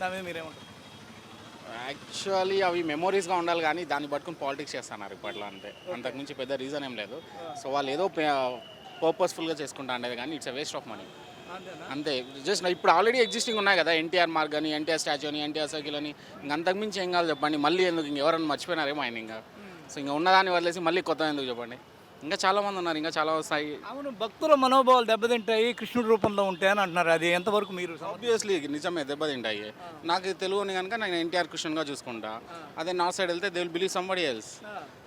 దాని మీద మీరేమంటారు? యాక్చువల్లీ అవి మెమోరీస్గా ఉండాలి కానీ దాన్ని పట్టుకుని పాలిటిక్స్ చేస్తున్నారు ఇప్పట్లో అంతే. అంతకుమించి పెద్ద రీజన్ ఏం లేదు. సో వాళ్ళు ఏదో పర్పస్ఫుల్గా చేసుకుంటా అనేది కానీ it's a waste of money అంతే. జస్ట్ ఇప్పుడు ఆల్రెడీ ఎగ్జిస్టింగ్ ఉన్నాయి కదా, ఎన్టీఆర్ మార్గ్ అని, ఎన్టీఆర్ స్టాచ్యూ అని, ఎన్టీఆర్ సర్కిల్ అని. ఇంకా అంతకుమించి ఏం కాదు చెప్పండి. మళ్ళీ ఎందుకు ఇంకెవరన్నా మర్చిపోయినారేమో ఆయన ఇంకా. సో ఇంకా ఉన్నదాన్ని వదిలేసి మళ్ళీ కొత్త ఎందుకు చెప్పండి. ఇంకా చాలామంది ఉన్నారు, ఇంకా చాలా వస్తాయి. అవును, భక్తుల మనోభావాలు దెబ్బతింటాయి కృష్ణుడి రూపంలో ఉంటాయని అంటున్నారు. అది ఎంతవరకు మీరు ఆబ్వియస్లీ నిజమే, దెబ్బతింటాయి. నాకు తెలుగుని కనుక నేను ఎన్టీఆర్ కృష్ణన్గా చూసుకుంటా. అదే నార్త్ సైడ్ వెళ్తే they will believe somebody else.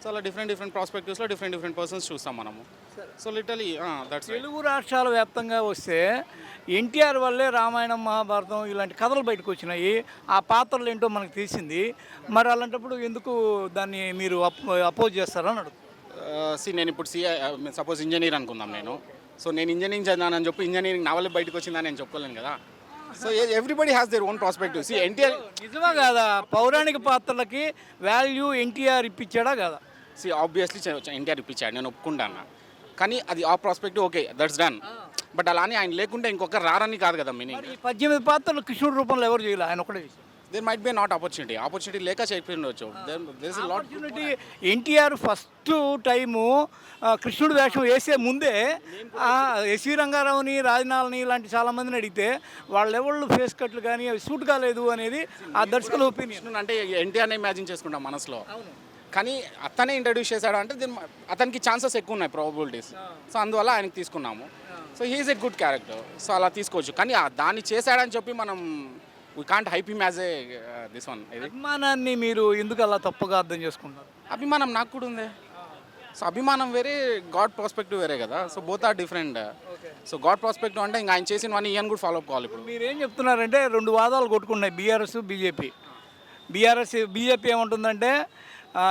So అలా డిఫరెంట్ ప్రాస్పెక్టివ్స్లో డిఫరెంట్ పర్సన్స్ చూస్తాం మనము. సో లిటరలీ దట్స్ తెలుగు రాష్ట్రాల వ్యాప్తంగా వస్తే ఎన్టీఆర్ వల్లే రామాయణం, మహాభారతం ఇలాంటి కథలు బయటకు వచ్చినాయి. ఆ పాత్రలు ఏంటో మనకు తెలిసింది. మరి అలాంటప్పుడు ఎందుకు దాన్ని మీరు అపోజ్ చేస్తారని అడుగుతారు. నేను ఇప్పుడు సపోజ్ ఇంజనీర్ అనుకుందాం నేను. సో నేను ఇంజనీరింగ్ చదివానని చెప్పి ఇంజనీరింగ్ నా వల్ల బయటకు వచ్చిందని నేను చెప్పుకోలేను కదా. So everybody has their own prospective. NTR నిజమా కాదా? పౌరాణిక పాత్రలకి వాల్యూ ఎన్టీఆర్ ఇప్పించాడా కదా? ఆబ్వియస్లీ ఎన్టీఆర్ ఇప్పించాడు, నేను ఒప్పుకుంటాను. కానీ అది ఆ prospective okay, that's done. But అలానే ఆయన లేకుంటే ఇంకొకరు రారని కాదు కదా మీనింగ్. 18 పాత్రలు కృష్ణుడి రూపంలో ఎవరు చేయాలి? ఆయన ఒకటే చేశారు. There might be not opportunity లేక చేయకపోవచ్చు. ఆపర్చునిటీ ఎన్టీఆర్ ఫస్ట్ టైము కృష్ణుడి వేషం వేసే ముందే ఎస్వి రంగారావుని, రాజనాల్ని ఇలాంటి చాలామందిని అడిగితే వాళ్ళెవళ్ళు ఫేస్ కట్లు కానీ అవి సూట్ కాలేదు అనేది ఆ దర్శకుల ఒపీనియన్. అంటే ఎన్టీఆర్ని ఇమాజిన్ చేసుకుంటాం మనసులో. కానీ అతనే ఇంట్రడ్యూస్ చేశాడు అంటే అతనికి ఛాన్సెస్ ఎక్కువ ఉన్నాయి, ప్రాబబిలిటీస్. సో అందువల్ల ఆయనకి తీసుకున్నాము. So he is a good character. So అలా తీసుకోవచ్చు. కానీ దాన్ని చేశాడని చెప్పి మనం we can't hype him as a this one. అభిమానాన్ని మీరు ఎందుకు అలా తప్పుగా అర్థం చేసుకుంటారు? అభిమానం నాకు కూడా ఉంది. సో అభిమానం వేరే, గాడ్ ప్రాస్పెక్టివ్ వేరే కదా. So both are different. So god prospective అంటే ఇంకా ఆయన చేసినవన్నీ ఈయన కూడా ఫాలో అప్ కావాలి. ఇప్పుడు మీరు ఏం చెప్తున్నారంటే రెండు వాదాలు కొట్టుకున్నాయి, బీఆర్ఎస్ బీజేపీ. బీజేపీ ఏమంటుందంటే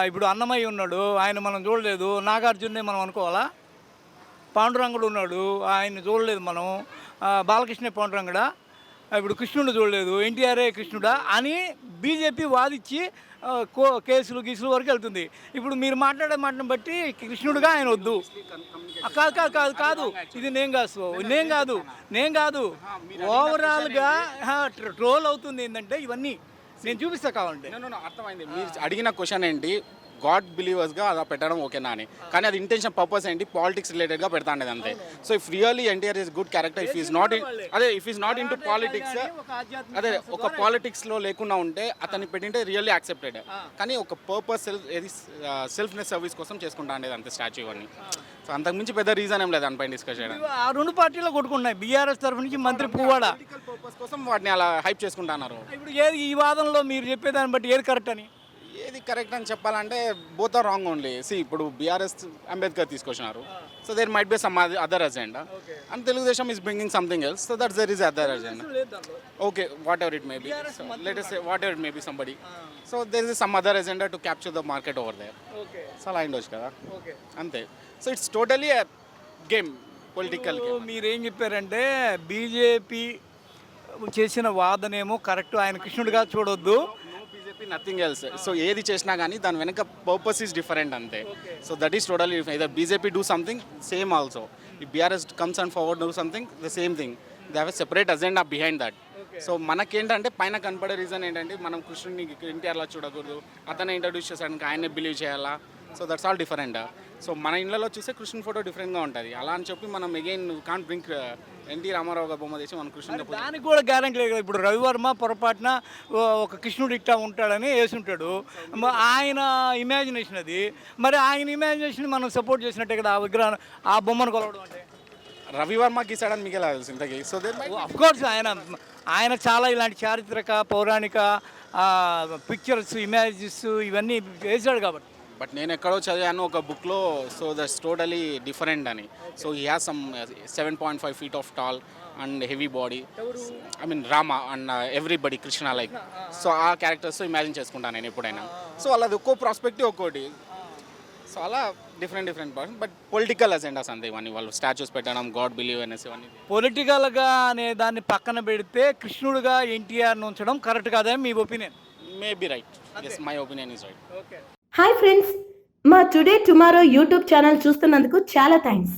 ఇప్పుడు అన్నమయ్య ఉన్నాడు, ఆయన మనం చూడలేదు. నాగార్జునే మనం అనుకోవాలా? పాండురంగుడు ఉన్నాడు, ఆయన చూడలేదు మనం. బాలకృష్ణ పాండురంగుడా? ఇప్పుడు కృష్ణుడు చూడలేదు, ఎన్టీఆర్ఏ కృష్ణుడా అని బీజేపీ వాదించి కేసులు గీసులు వరకు వెళ్తుంది. ఇప్పుడు మీరు మాట్లాడే మాటను బట్టి కృష్ణుడుగా ఆయన వద్దు. కాదు కాదు కాదు కాదు ఇది నేను కాదు ఓవరాల్గా ట్రోల్ అవుతుంది. ఏంటంటే ఇవన్నీ నేను చూపిస్తా కావాలంటే. అర్థమైంది. మీరు అడిగిన క్వశ్చన్ ఏంటి, గాడ్ బిలీవర్స్గా అలా పెట్టడం ఓకేనా అని. కానీ అది ఇంటెన్షన్ పర్పస్ ఏంటి, పాలిటిక్స్ రిలేటెడ్గా పెడతాండేది అంతే. So if really NTR is good character, if is not in to politics, అదే ఒక పాలిటిక్స్లో లేకుండా ఉంటే అతన్ని పెట్టింటే రియల్లీ యాక్సెప్టెడ్. కానీ ఒక పర్పస్ సెల్ఫ్నెస్ సర్వీస్ కోసం చేసుకుంటా ఉండేది అంతే స్టాచ్యూ ఇవన్నీ. సో అంతకుమించి పెద్ద రీజన్ ఏం లేదు దానిపైన డిస్కస్ చేయడానికి. ఆ రెండు పార్టీలో కొట్టుకున్నాయి. బీఆర్ఎస్ తరఫు నుంచి మంత్రి పువ్వాడ పర్పస్ కోసం వాటిని అలా హైప్ చేసుకుంటున్నారు. ఇప్పుడు ఏది ఈ వాదనలో మీరు చెప్పేదాన్ని బట్టి ఏది కరెక్ట్ అని? ఏది కరెక్ట్ అని చెప్పాలంటే బోత్ ఆర్ రాంగ్ ఓన్లీ. ఇప్పుడు బీఆర్ఎస్ అంబేద్కర్ తీసుకొచ్చినారు. So there might be some other agenda and Telugu Desam is bringing something else. So that's there is other agenda. Okay, whatever it may be, let us say whatever it may be somebody. So there is some other agenda to capture the market over there. So అలా ఉండొచ్చు కదా, అంతే. So it's totally game, political game. మీరేం చెప్పారంటే BJP చేసిన వాదనేమో correct, ఆయన కృష్ణుడిగా చూడొద్దు, నథింగ్ ఎల్స్. సో ఏది చేసినా కానీ దాని వెనక పర్పస్ ఈస్ డిఫరెంట్ అంతే. So that is totally either BJP do something same also, if BRS comes and forward do something the same thing. They have a separate agenda behind that. So మనకేంటంటే పైన కనపడే reason ఏంటంటే మనం కృష్ణుడిని ఎన్టీఆర్లా చూడకూడదు, అతనే introduce చేశాడానికి ఆయనే బిలీవ్ చేయాలా. So that's all different. So మన ఇళ్ళలో చూస్తే కృష్ణుని ఫోటో డిఫరెంట్గా ఉంటుంది. అలా అని చెప్పి మనం again can't bring NT Rama Rao గారు బొమ్మ తెచ్చి మన కృష్ణుడు దానికి కూడా గ్యారంటీ లేదు కదా. ఇప్పుడు రవివర్మ పొరపాటున ఒక కృష్ణుడు ఇట్టా ఉంటాడని వేసుంటాడు, ఆయన ఇమాజినేషన్ అది. మరి ఆయన ఇమాజినేషన్ మనం సపోర్ట్ చేసినట్టే కదా ఆ విగ్రహం, ఆ బొమ్మను కొలవడం అంటే. రవివర్మ గీసాడని మీకు ఎలా తెలుసు ఇంతకీ? సో అఫ్కోర్స్ ఆయన చాలా ఇలాంటి చారిత్రక పౌరాణిక పిక్చర్స్, ఇమేజెస్ ఇవన్నీ వేసాడు కాబట్టి. బట్ నేను ఎక్కడో చదివాను ఒక బుక్లో, సో దట్స్ టోటలీ డిఫరెంట్ అని. So he has some 7.5 feet of tall and heavy body. I mean Rama and everybody Krishna like. So ఆ క్యారెక్టర్స్ ఇమాజిన్ చేసుకుంటాను నేను ఎప్పుడైనా. సో అలాది ఒక్కో ప్రాస్పెక్టివ్ ఒక్కోటి. సో అలా different person. But political agendas అంతే ఇవన్నీ. వాళ్ళు స్టాచ్యూస్ పెట్టడం, గాడ్ బిలీవ్ అనేసి ఇవన్నీ పొలిటికల్గా అనే దాన్ని పక్కన పెడితే కృష్ణుడుగా ఎన్టీఆర్ని ఉంచడం కరెక్ట్ కాదని మీ opinion? Maybe right. Yes, my opinion is right. Okay. Hi friends, మా టుడే టుమారో యూట్యూబ్ ఛానల్ చూస్తున్నందుకు చాలా థ్యాంక్స్.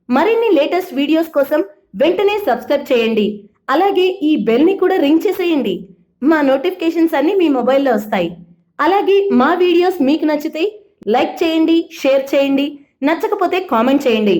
మరిన్ని లేటెస్ట్ వీడియోస్ కోసం వెంటనే సబ్స్క్రైబ్ చేయండి. అలాగే ఈ బెల్ ని కూడా రింగ్ చేసేయండి. మా నోటిఫికేషన్స్ అన్ని మీ మొబైల్లో వస్తాయి. అలాగే మా వీడియోస్ మీకు నచ్చితే లైక్ చేయండి, షేర్ చేయండి, నచ్చకపోతే కామెంట్ చేయండి.